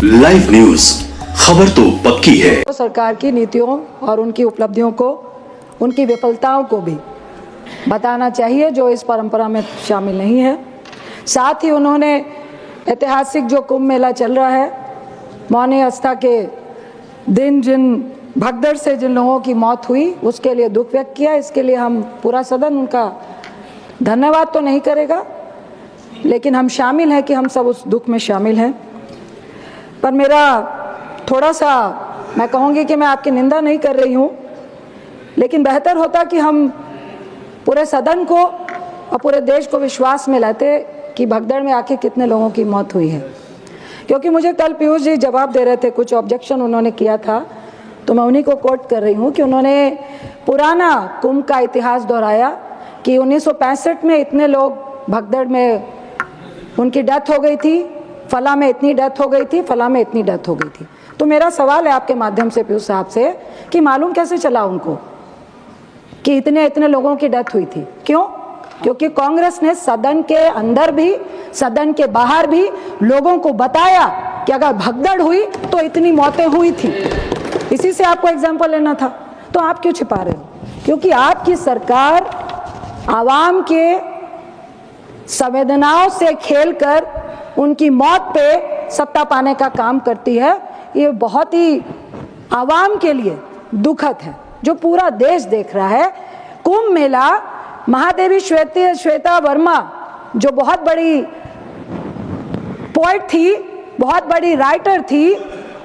Live news, खबर तो पक्की है। सरकार की नीतियों और उनकी उपलब्धियों को, उनकी विफलताओं को भी बताना चाहिए जो इस परंपरा में शामिल नहीं है। साथ ही उन्होंने ऐतिहासिक जो कुंभ मेला चल रहा है, मौनी आस्था के दिन जिन भगदड़ से जिन लोगों की मौत हुई उसके लिए दुख व्यक्त किया। इसके लिए हम पूरा सदन उनका धन्यवाद तो नहीं करेगा, लेकिन हम शामिल हैं कि हम सब उस दुख में शामिल हैं। पर मेरा थोड़ा सा, मैं कहूँगी कि मैं आपकी निंदा नहीं कर रही हूँ, लेकिन बेहतर होता कि हम पूरे सदन को और पूरे देश को विश्वास में लाते कि भगदड़ में आखिर कितने लोगों की मौत हुई है। क्योंकि मुझे कल पीयूष जी जवाब दे रहे थे, कुछ ऑब्जेक्शन उन्होंने किया था, तो मैं उन्हीं को कोट कर रही हूँ कि उन्होंने पुराना कुंभ का इतिहास दोहराया कि 1965 में इतने लोग भगदड़ में उनकी डेथ हो गई थी, फला में इतनी डेथ हो गई थी, फला में इतनी डेथ हो गई थी। तो मेरा सवाल है आपके माध्यम से पीयूष साहब से कि मालूम कैसे चला उनको कि इतने इतने लोगों की डेथ हुई थी? क्यों? क्योंकि कांग्रेस ने सदन के अंदर भी, सदन के बाहर भी लोगों को बताया कि अगर भगदड़ हुई तो इतनी मौतें हुई थी। इसी से आपको एग्जाम्पल लेना था, तो आप क्यों छिपा रहे हो? क्योंकि आपकी सरकार आवाम के संवेदनाओं से खेलकर उनकी मौत पे सत्ता पाने का काम करती है। ये बहुत ही आवाम के लिए दुखद है, जो पूरा देश देख रहा है। कुंभ मेला, महादेवी श्वेता वर्मा जो बहुत बड़ी पोएट थी, बहुत बड़ी राइटर थी,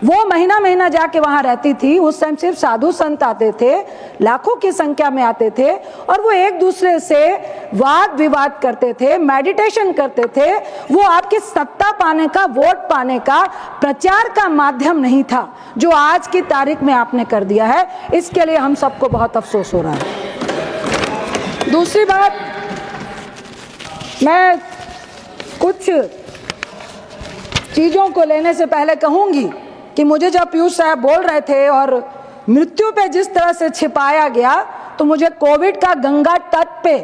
वो महीना महीना जाके वहां रहती थी। उस टाइम सिर्फ साधु संत आते थे, लाखों की संख्या में आते थे, और वो एक दूसरे से वाद विवाद करते थे, मेडिटेशन करते थे। वो आपकी सत्ता पाने का, वोट पाने का, प्रचार का माध्यम नहीं था, जो आज की तारीख में आपने कर दिया है। इसके लिए हम सबको बहुत अफसोस हो रहा है। दूसरी बात, मैं कुछ चीजों को लेने से पहले कहूंगी कि मुझे जब पीयूष साहब बोल रहे थे और मृत्यु पे जिस तरह से छिपाया गया, तो मुझे कोविड का गंगा तट पे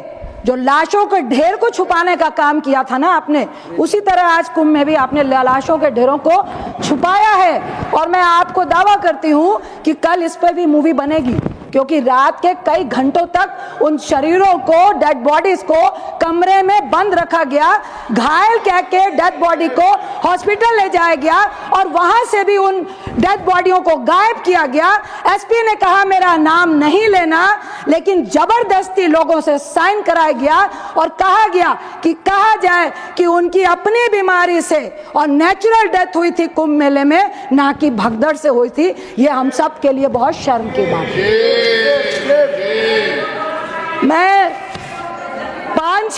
जो लाशों के ढेर को छुपाने का काम किया था ना आपने, उसी तरह आज कुंभ में भी आपने लाशों के ढेरों को छुपाया है। और मैं आपको दावा करती हूँ कि कल इस पर भी मूवी बनेगी, क्योंकि रात के कई घंटों तक उन शरीरों को, डेड बॉडीज को कमरे में बंद रखा गया, घायल कह के डेड बॉडी को हॉस्पिटल ले जाया गया और वहां से भी उन डेड बॉडियों को गायब किया गया। एसपी ने कहा मेरा नाम नहीं लेना, लेकिन जबरदस्ती लोगों से साइन कराया गया और कहा गया कि कहा जाए कि उनकी अपनी बीमारी से और नेचुरल डेथ हुई थी कुंभ मेले में, ना कि भगदड़ से हुई थी। ये हम सब के लिए बहुत शर्म की बात है। मैं पांच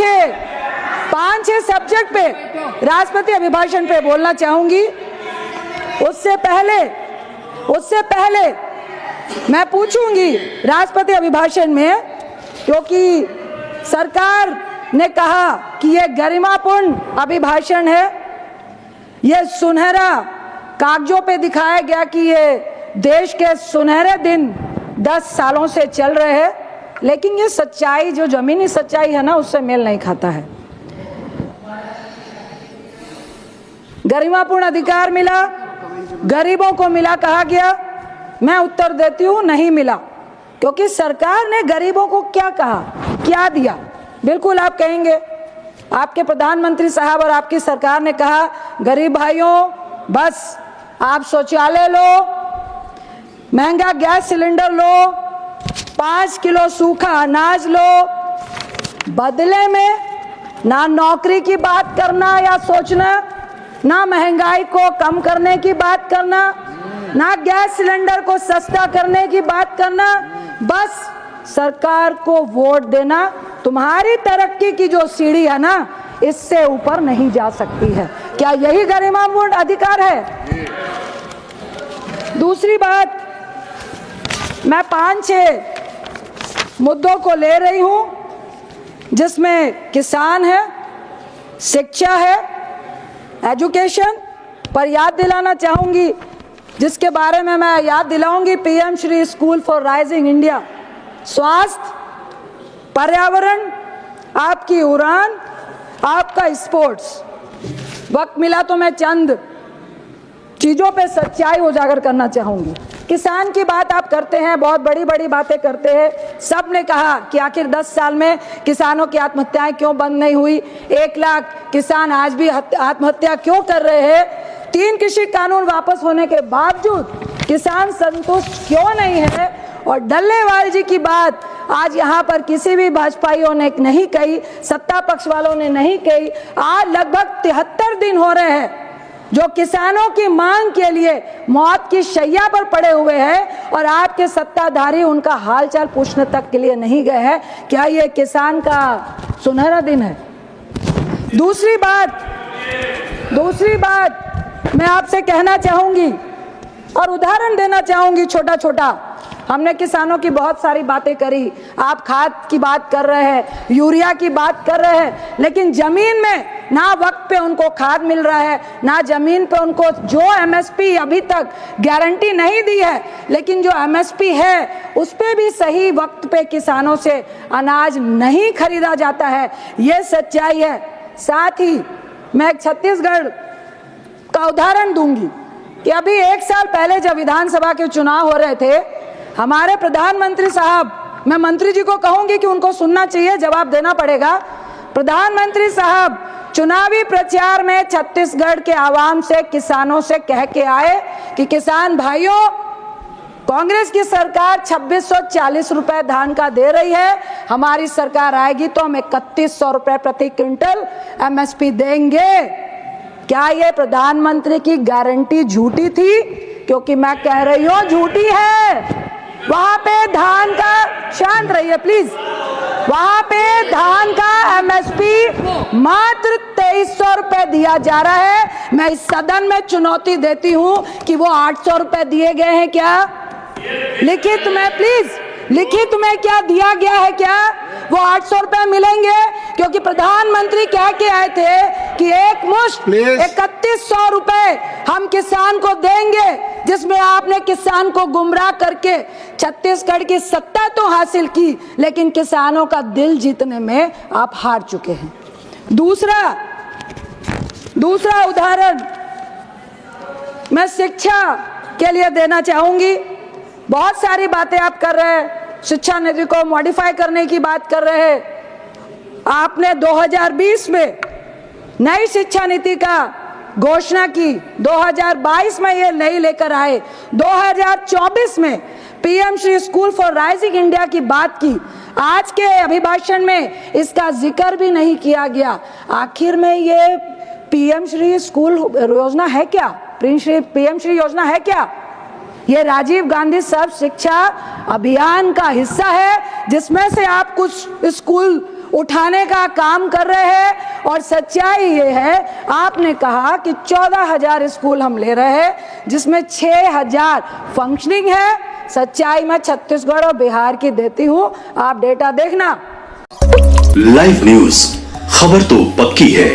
छह सब्जेक्ट पे, राष्ट्रपति अभिभाषण पे बोलना चाहूंगी। उससे पहले मैं पूछूंगी राष्ट्रपति अभिभाषण में, क्योंकि सरकार ने कहा कि यह गरिमापूर्ण अभिभाषण है, यह सुनहरा कागजों पे दिखाया गया कि ये देश के सुनहरे दिन 10 सालों से चल रहे हैं, लेकिन ये सच्चाई, जो जमीनी सच्चाई है ना, उससे मेल नहीं खाता है। गरिमापूर्ण अधिकार मिला, गरीबों को मिला कहा गया। मैं उत्तर देती हूँ, नहीं मिला, क्योंकि सरकार ने गरीबों को क्या कहा, क्या दिया? बिल्कुल आप कहेंगे, आपके प्रधानमंत्री साहब और आपकी सरकार ने कहा गरीब भाइयों बस आप शौचालय लो, महंगा गैस सिलेंडर लो, 5 किलो सूखा अनाज लो। बदले में ना नौकरी की बात करना या सोचना, ना महंगाई को कम करने की बात करना, ना गैस सिलेंडर को सस्ता करने की बात करना, बस सरकार को वोट देना। तुम्हारी तरक्की की जो सीढ़ी है ना, इससे ऊपर नहीं जा सकती है। क्या यही गरिमापूर्ण अधिकार है? दूसरी बात, मैं 5-6 मुद्दों को ले रही हूं, जिसमें किसान है, शिक्षा है, एजुकेशन पर याद दिलाना चाहूंगी, जिसके बारे में मैं याद दिलाऊंगी PM Shri school for rising India, स्वास्थ्य, पर्यावरण, आपकी उड़ान, आपका स्पोर्ट्स। वक्त मिला तो मैं चंद चीजों पे सच्चाई उजागर करना चाहूंगी। किसान की बात आप करते हैं, बहुत बड़ी बड़ी बातें करते हैं। सब ने कहा कि आखिर 10 साल में किसानों की आत्महत्याएं क्यों बंद नहीं हुई, 1 लाख किसान आज भी आत्महत्या क्यों कर रहे हैं, 3 कृषि कानून वापस होने के बावजूद किसान संतुष्ट क्यों नहीं है। और डल्लेवाल जी की बात आज यहाँ पर किसी भी भाजपाइयों ने नहीं कही, सत्ता पक्ष वालों ने नहीं कही। आज लगभग 73 दिन हो रहे हैं जो किसानों की मांग के लिए मौत की शैया पर पड़े हुए हैं और आपके सत्ताधारी उनका हालचाल पूछने तक के लिए नहीं गए हैं। क्या ये किसान का सुनहरा दिन है? दूसरी बात मैं आपसे कहना चाहूंगी और उदाहरण देना चाहूंगी छोटा छोटा। हमने किसानों की बहुत सारी बातें करी, आप खाद की बात कर रहे हैं, यूरिया की बात कर रहे हैं, लेकिन जमीन में ना वक्त पे उनको खाद मिल रहा है, ना जमीन पे उनको जो एमएसपी अभी तक गारंटी नहीं दी है, लेकिन जो एमएसपी है उस पे भी सही वक्त पे किसानों से अनाज नहीं खरीदा जाता है। ये सच्चाई है। साथ ही मैं एक छत्तीसगढ़ का उदाहरण दूंगी कि अभी 1 साल पहले जब विधानसभा के चुनाव हो रहे थे, हमारे प्रधानमंत्री साहब, मैं मंत्री जी को कहूंगी कि उनको सुनना चाहिए, जवाब देना पड़ेगा। प्रधानमंत्री साहब चुनावी प्रचार में छत्तीसगढ़ के आवाम से, किसानों से कह के आए कि किसान भाइयों, कांग्रेस की सरकार 2640 रुपए धान का दे रही है, हमारी सरकार आएगी तो हम 3100 रुपए प्रति क्विंटल एमएसपी देंगे। क्या ये प्रधानमंत्री की गारंटी झूठी थी? क्योंकि मैं कह रही हूं झूठी है। वहां पे धान का, शांत रहिए प्लीज, वहां पे धान का एमएसपी मात्र 2300 रुपए दिया जा रहा है। मैं इस सदन में चुनौती देती हूं कि वो 800 रुपए दिए गए हैं क्या? लिखित में प्लीज, लिखित में क्या दिया गया है? क्या वो 800 रुपए मिलेंगे? क्योंकि प्रधानमंत्री कह के आए थे कि एक मुश्त 3100 रुपए हम किसान को देंगे, जिसमें आपने किसान को गुमराह करके छत्तीसगढ़ की सत्ता तो हासिल की, लेकिन किसानों का दिल जीतने में आप हार चुके हैं। दूसरा उदाहरण मैं शिक्षा के लिए देना चाहूंगी। बहुत सारी बातें आप कर रहे हैं, शिक्षा नीति को मॉडिफाई करने की बात कर रहे हैं। आपने 2020 में नई शिक्षा नीति का घोषणा की, 2022 में ये नई लेकर आए, 2024 में PM Shri school for rising India की बात की। आज के अभिभाषण में इसका जिक्र भी नहीं किया गया। आखिर में ये पीएम श्री स्कूल योजना है क्या? पीएम श्री योजना है क्या? ये राजीव गांधी सर्व शिक्षा अभियान का हिस्सा है, जिसमें से आप कुछ स्कूल उठाने का काम कर रहे हैं। और सच्चाई ये है, आपने कहा कि 14,000 स्कूल हम ले रहे हैं, जिसमें 6,000 फंक्शनिंग है। सच्चाई मैं छत्तीसगढ़ और बिहार की देती हूं, आप डेटा देखना। लाइव न्यूज, खबर तो पक्की है।